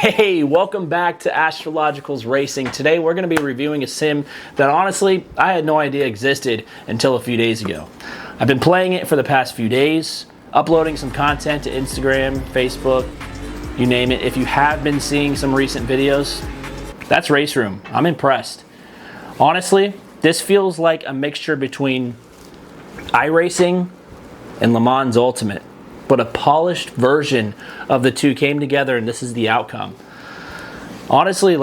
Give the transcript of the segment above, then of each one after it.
Hey, welcome back to Astrological's Racing. Today we're going to be reviewing a sim that honestly I had no idea existed until a few days ago. I've been playing it for the past few days, uploading some content to Instagram, Facebook, you name it. If you have been seeing some recent videos, that's RaceRoom. I'm impressed. Honestly, this feels like a mixture between iRacing and Le Mans Ultimate, but a polished version of the two came together and this is the outcome. Honestly,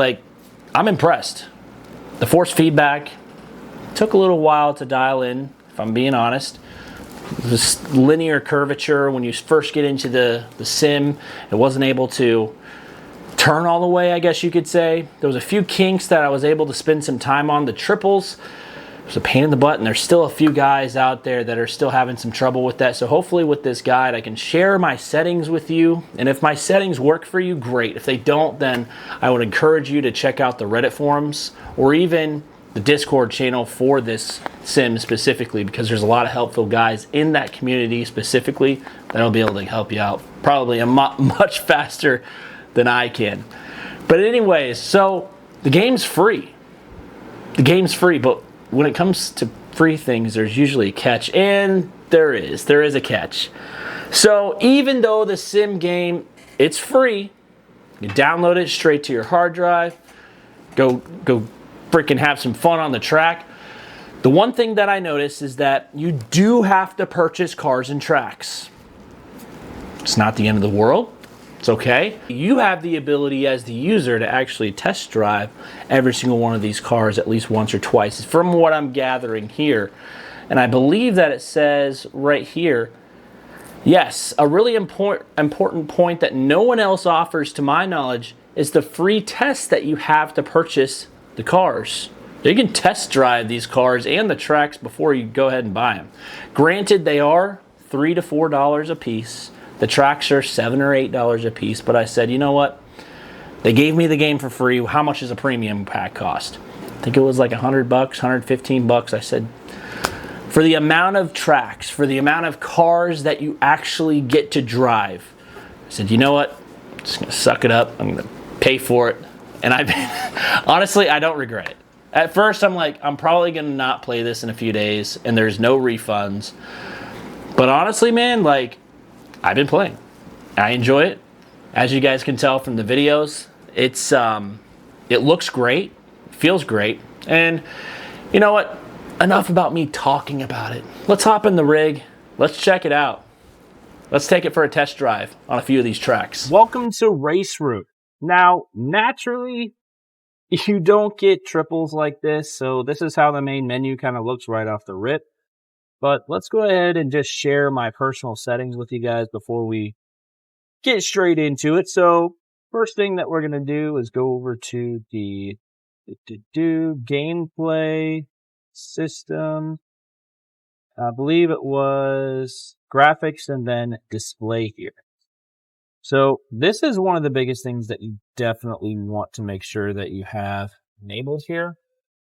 I'm impressed. The force feedback took a little while to dial in, if I'm being honest. This linear curvature, when you first get into the sim, it wasn't able to turn all the way, I guess you could say. There was a few kinks that I was able to spend some time on. The triples, it's a pain in the butt, and there's still a few guys out there that are still having some trouble with that. So hopefully with this guide, I can share my settings with you. And if my settings work for you, great. If they don't, then I would encourage you to check out the Reddit forums or even the Discord channel for this sim specifically, because there's a lot of helpful guys in that community specifically that'll be able to help you out probably much faster than I can. But anyways, so the game's free. The game's free, but when it comes to free things, there's usually a catch, and there is a catch. So even though the sim game, it's free, you download it straight to your hard drive, go freaking have some fun on the track. The one thing that I noticed is that you do have to purchase cars and tracks. It's not the end of the world. It's okay. You have the ability as the user to actually test drive every single one of these cars at least once or twice, from what I'm gathering here. And I believe that it says right here, yes, a really important point that no one else offers to my knowledge is the free test that you have to purchase the cars. You can test drive these cars and the tracks before you go ahead and buy them. Granted, they are $3 to $4 a piece. The tracks are $7 or $8 a piece, but I said, you know what? They gave me the game for free. How much does a premium pack cost? I think it was like $100, $115. I said, for the amount of tracks, for the amount of cars that you actually get to drive, I said, you know what? I'm just gonna suck it up. I'm gonna pay for it. And honestly, I don't regret it. At first, I'm like, I'm probably gonna not play this in a few days, and there's no refunds. But honestly, man, I've been playing. I enjoy it. As you guys can tell from the videos, it looks great, feels great. And you know what? Enough about me talking about it. Let's hop in the rig. Let's check it out. Let's take it for a test drive on a few of these tracks. Welcome to RaceRoom. Now, naturally, you don't get triples like this, so this is how the main menu kind of looks right off the rip. But let's go ahead and just share my personal settings with you guys before we get straight into it. So first thing that we're going to do is go over to the gameplay system. I believe it was graphics and then display here. So this is one of the biggest things that you definitely want to make sure that you have enabled here.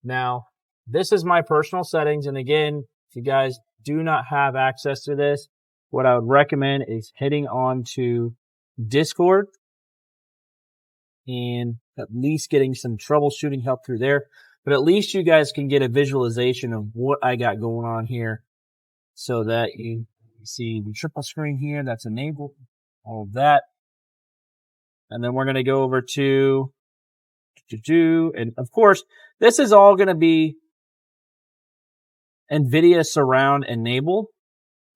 Now, this is my personal settings, and again, if you guys do not have access to this, what I would recommend is heading on to Discord and at least getting some troubleshooting help through there. But at least you guys can get a visualization of what I got going on here so that you see the triple screen here that's enabled, all of that. And then we're going to go over to and of course, this is all going to be NVIDIA Surround enabled.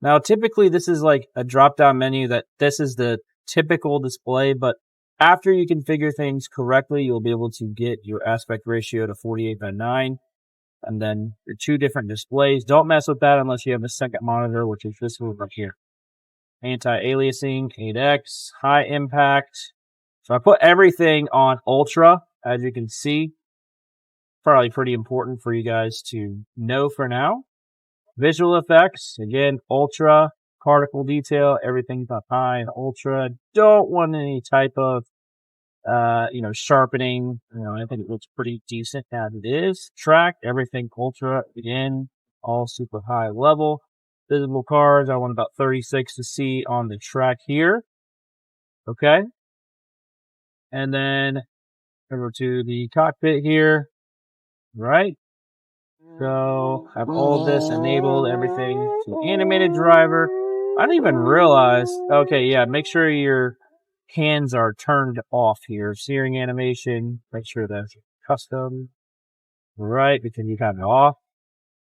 Now, typically this is like a drop-down menu that this is the typical display, but after you configure things correctly, you'll be able to get your aspect ratio to 48:9, and then your two different displays. Don't mess with that unless you have a second monitor, which is this one right here. Anti-aliasing, 8x, high impact. So I put everything on ultra, as you can see. Probably pretty important for you guys to know for now. Visual effects, again, ultra, particle detail, everything's up high and ultra. Don't want any type of, sharpening. I think it looks pretty decent as it is. Track, everything ultra, again, all super high level. Visible cars, I want about 36 to see on the track here. Okay. And then over to the cockpit here, right? So have all of this enabled, everything to animated driver. I didn't even realize, okay, yeah, make sure your hands are turned off here. Steering animation, make sure that's custom, right? Because you have it off.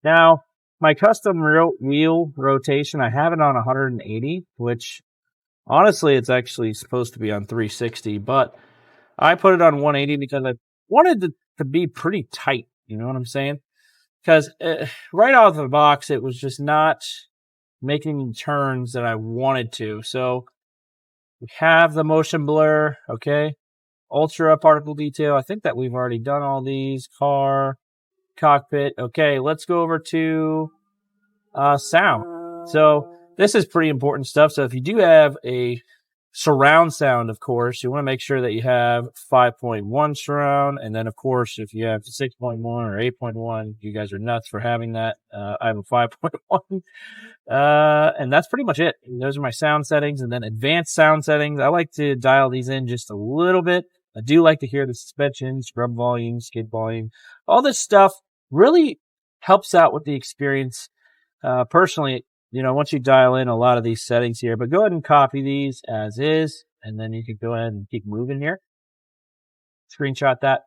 Now, my custom wheel rotation, I have it on 180, which honestly, it's actually supposed to be on 360, but I put it on 180 because I wanted it to be pretty tight. You know what I'm saying? Because right out of the box, it was just not making turns that I wanted to. So we have the motion blur, okay? Ultra particle detail. I think that we've already done all these. Car, cockpit. Okay, let's go over to sound. So this is pretty important stuff. So if you do have a surround sound, of course, you want to make sure that you have 5.1 surround. And then, of course, if you have 6.1 or 8.1, you guys are nuts for having that. I have a 5.1. And that's pretty much it. Those are my sound settings. And then advanced sound settings. I like to dial these in just a little bit. I do like to hear the suspension, scrub volume, skid volume. All this stuff really helps out with the experience. Personally, you know, once you dial in a lot of these settings here, but go ahead and copy these as is, and then you can go ahead and keep moving here. Screenshot that.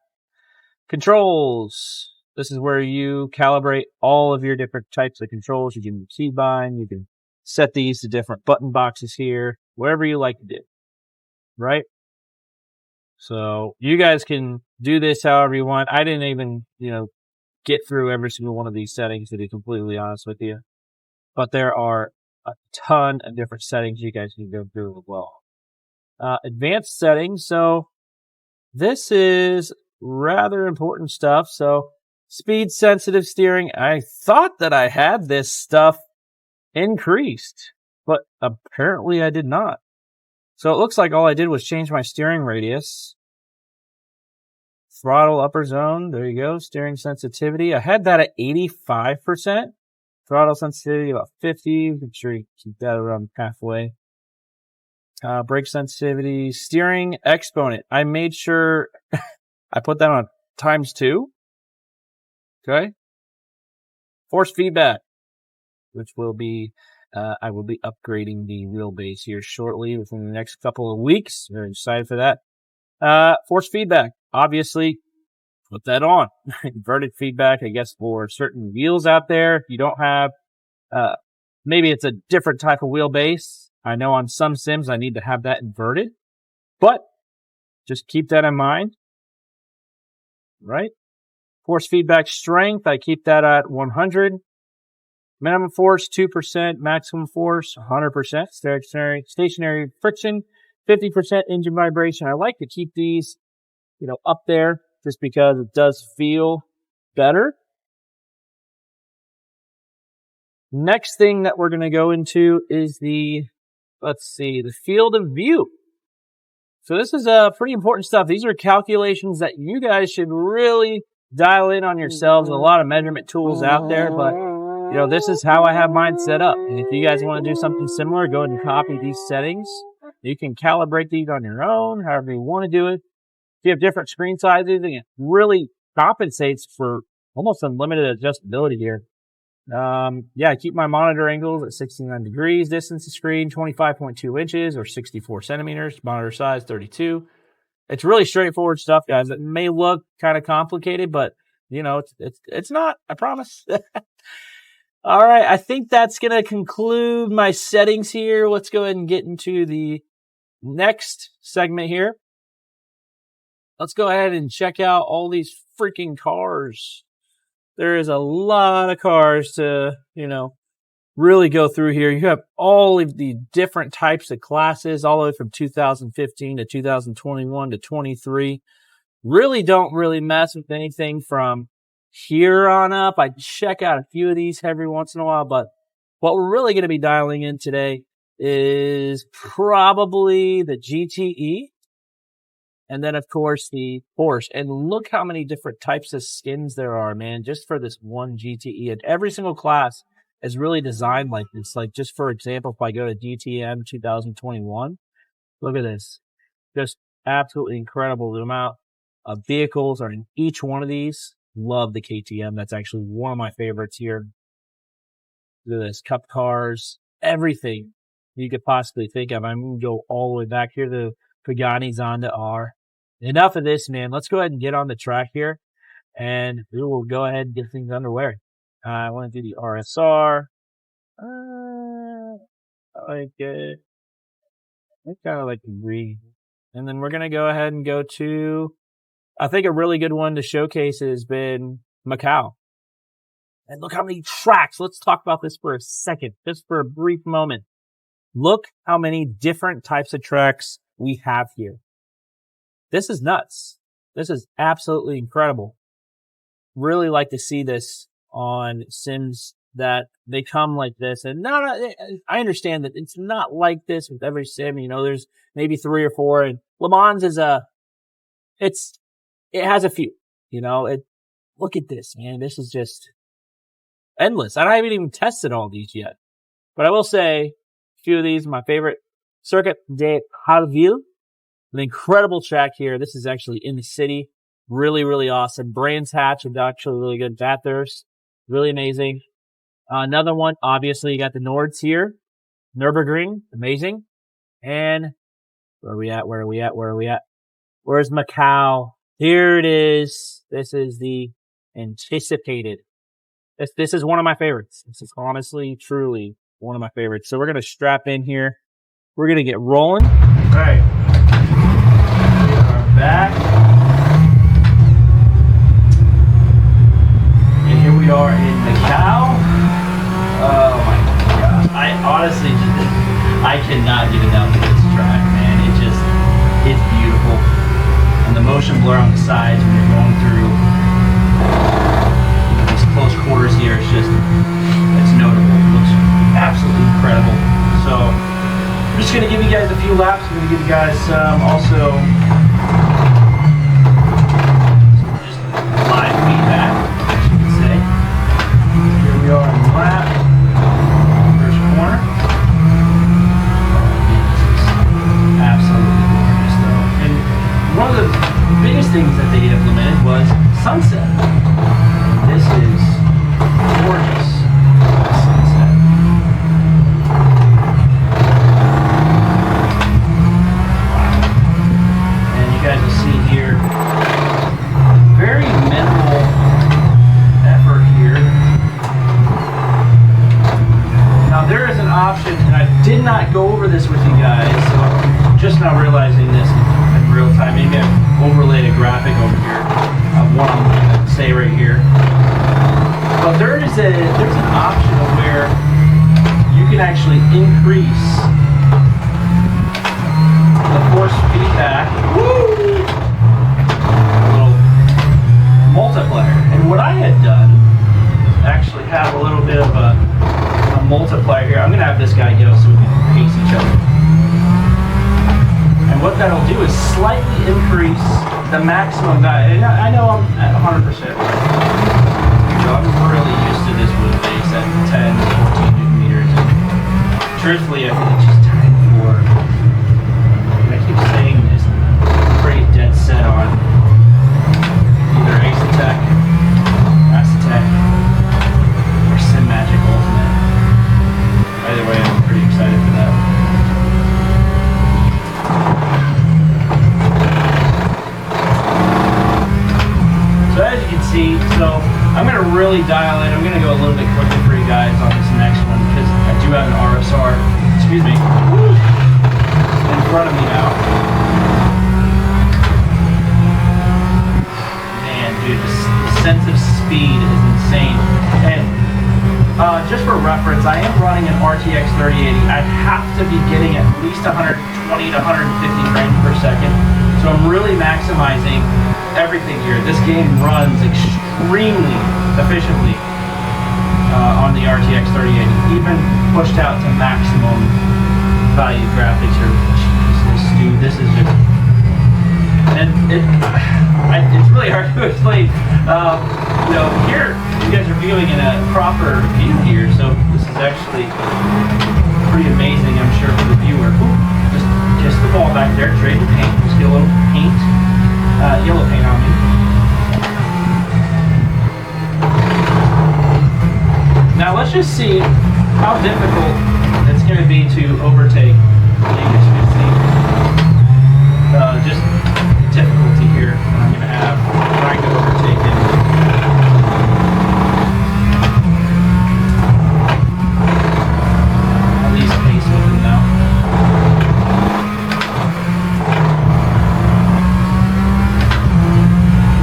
Controls. This is where you calibrate all of your different types of controls. You can keybind, you can set these to different button boxes here, whatever you like to do, right? So you guys can do this however you want. I didn't even, get through every single one of these settings, to be completely honest with you. But there are a ton of different settings you guys can go through as well. Advanced settings. So this is rather important stuff. So speed sensitive steering. I thought that I had this stuff increased, but apparently I did not. So it looks like all I did was change my steering radius. Throttle upper zone. There you go. Steering sensitivity. I had that at 85%. Throttle sensitivity about 50. Make sure you keep that around halfway. Brake sensitivity. Steering exponent. I made sure I put that on ×2. Okay. Force feedback, which will be, I will be upgrading the wheelbase here shortly within the next couple of weeks. Very excited for that. Force feedback. Obviously, put that on. Inverted feedback, I guess, for certain wheels out there. If you don't have, maybe it's a different type of wheelbase. I know on some sims I need to have that inverted, but just keep that in mind, right? Force feedback strength, I keep that at 100. Minimum force, 2%. Maximum force, 100%. Stationary friction, 50% engine vibration. I like to keep these, up there just because it does feel better. Next thing that we're going to go into is the field of view. So this is pretty important stuff. These are calculations that you guys should really dial in on yourselves. A lot of measurement tools out there, but this is how I have mine set up. And if you guys want to do something similar, go ahead and copy these settings. You can calibrate these on your own, however you want to do it. If you have different screen sizes, it really compensates for almost unlimited adjustability here. I keep my monitor angles at 69 degrees. Distance to screen, 25.2 inches or 64 centimeters. Monitor size, 32. It's really straightforward stuff, guys. It may look kind of complicated, but, it's not. I promise. All right. I think that's going to conclude my settings here. Let's go ahead and get into the next segment here. Let's go ahead and check out all these freaking cars. There is a lot of cars to, really go through here. You have all of the different types of classes, all the way from 2015 to 2021 to 23. Don't really mess with anything from here on up. I check out a few of these every once in a while, but what we're really going to be dialing in today is probably the GTE. And then, of course, the Porsche. And look how many different types of skins there are, man, just for this one GTE. And every single class is really designed like this. Like, just for example, if I go to DTM 2021, look at this. Just absolutely incredible. The amount of vehicles are in each one of these. Love the KTM. That's actually one of my favorites here. Look at this, cup cars, everything you could possibly think of. I'm going to go all the way back here to Pagani Zonda R. Enough of this, man. Let's go ahead and get on the track here, and we will go ahead and get things underway. I want to do the RSR. I like it. I kind of like the green. And then we're going to go ahead and go to, I think a really good one to showcase has been Macau. And look how many tracks. Let's talk about this for a second, just for a brief moment. Look how many different types of tracks we have here. This is nuts. This is absolutely incredible. Really like to see this on sims that they come like this. And I understand that it's not like this with every sim. You know, there's maybe 3 or 4. And Le Mans is it has a few, you know. Look at this, man. This is just endless. I haven't even tested all these yet. But I will say, a few of these, my favorite, Circuit de Harville. An incredible track here. This is actually in the city. Really, really awesome. Brands Hatch is actually really good. Bathurst, really amazing. Another one, obviously, you got the Nords here. Nürburgring, amazing. And where are we at? Where's Macau? Here it is. This is the anticipated. This is one of my favorites. This is honestly, truly one of my favorites. So we're going to strap in here. We're going to get rolling. All right. We are back. And here we are in Macau. Oh my God. I honestly I cannot get enough of this track, man. It's beautiful. And the motion blur on the sides when you're going through these close quarters here, it's notable. It looks absolutely incredible. So I'm just going to give you guys a few laps. I'm going to give you guys also just live feedback, as you can say. Here we are in the lap. First corner. Absolutely gorgeous, though. And one of the biggest things that they implemented was sunset. This is gorgeous. Sunset. Wow. And you guys will see here, very minimal effort here. Now there is an option, and I did not go over this with you guys, so I'm just now realizing this in real time. Maybe I've overlaid a graphic over here of what I'm going to say right here. But there's an option of where you can actually increase the force feedback. Woo! A little multiplier. And what I had done, actually have a little bit of a multiplier here. I'm going to have this guy go so we can pace each other. And what that'll do is slightly increase the maximum value. And I know I'm at 100%. So I'm really used to this wheelbase at 10, 14 Newton meters. And truthfully, I think it's just time for, and I keep saying this, I'm pretty dead set on either Ace Attack, Mass Attack, or Sim Magic Ultimate. Either way, I'm pretty excited for that. So as you can see, I'm going to really dial in. I'm going to go a little bit quicker for you guys on this next one because I do have an RSR, excuse me, in front of me now. Man, dude, the sense of speed is insane. And just for reference, I am running an RTX 3080. I have to be getting at least 120 to 150 frames per second. So I'm really maximizing everything here. This game runs extremely efficiently on the RTX 3080, even pushed out to maximum value graphics here. Jesus, dude, this is just, and it's really hard to explain. You know, here you guys are viewing in a proper view here, so this is actually pretty amazing, I'm sure, for the viewer. Ooh, just the ball back there, trade the paint. see a little paint, yellow paint on me. Now let's just see how difficult it's going to be to overtake. Just the difficulty here that I'm going to have trying to overtake him. At least pace with him now.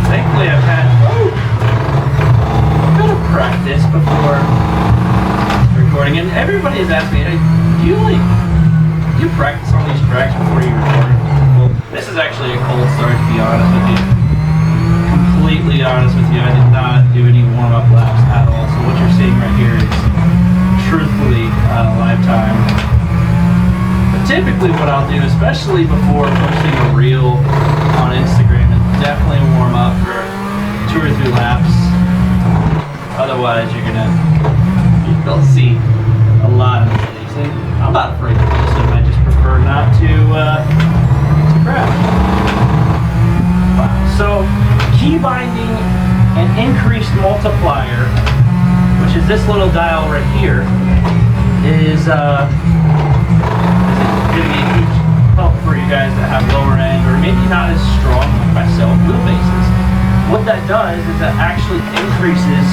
Thankfully I've had a bit of practice before recording, and everybody has asked me, do you practice on these tracks before you record? Well, this is actually a cold start, to be honest with you. Completely honest with you, I did not do any warm-up laps at all, so what you're seeing right here is truthfully live time. But typically what I'll do, especially before posting a reel on Instagram, is definitely warm up for 2 or 3 laps. Otherwise, you'll see a lot of mistakes. I'm not afraid to post them, I just prefer not to crash. Wow. So, key binding and increased multiplier, which is this little dial right here, is going to be a huge help for you guys that have lower end or maybe not as strong like myself wheelbases. What that does is that actually increases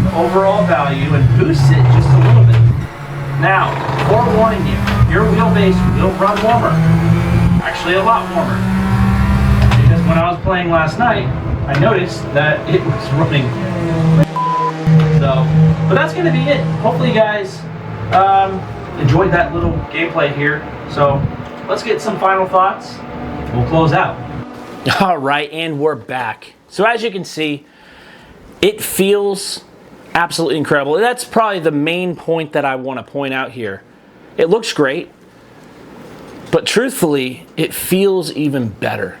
the overall value and boosts it just a little bit. Now, forewarning you, your wheelbase will run warmer. Actually, a lot warmer. Because when I was playing last night, I noticed that it was running. So, but that's going to be it. Hopefully you guys enjoyed that little gameplay here. So, let's get some final thoughts. We'll close out. All right, and we're back. So as you can see, it feels absolutely incredible. That's probably the main point that I want to point out here. It looks great, but truthfully, it feels even better.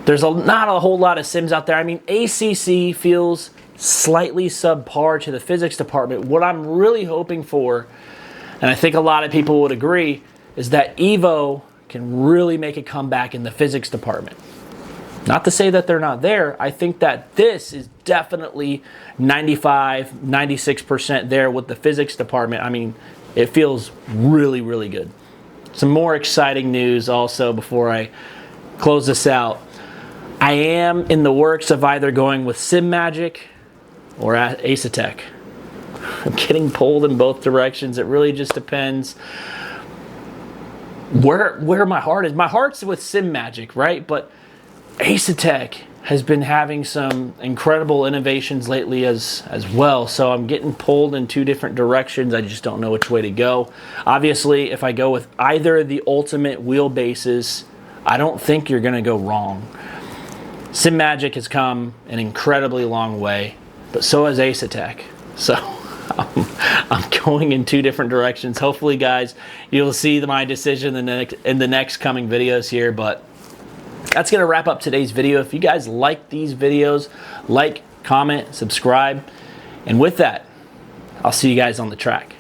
There's not a whole lot of sims out there. I mean, ACC feels slightly subpar to the physics department. What I'm really hoping for, and I think a lot of people would agree, is that Evo can really make a comeback in the physics department. Not to say that they're not there. I think that this is definitely 95, 96% there with the physics department. I mean, it feels really, really good. Some more exciting news also before I close this out. I am in the works of either going with SimMagic or Asetek. I'm getting pulled in both directions. It really just depends where my heart is. My heart's with SimMagic, right? But Asetek has been having some incredible innovations lately as well. So I'm getting pulled in 2 different directions. I just don't know which way to go. Obviously, if I go with either of the ultimate wheelbases, I don't think you're going to go wrong. SimMagic has come an incredibly long way, but so has Asetek. So I'm going in 2 different directions. Hopefully, guys, you'll see my decision in the next coming videos here, but that's going to wrap up today's video. If you guys like these videos, like, comment, subscribe. And with that, I'll see you guys on the track.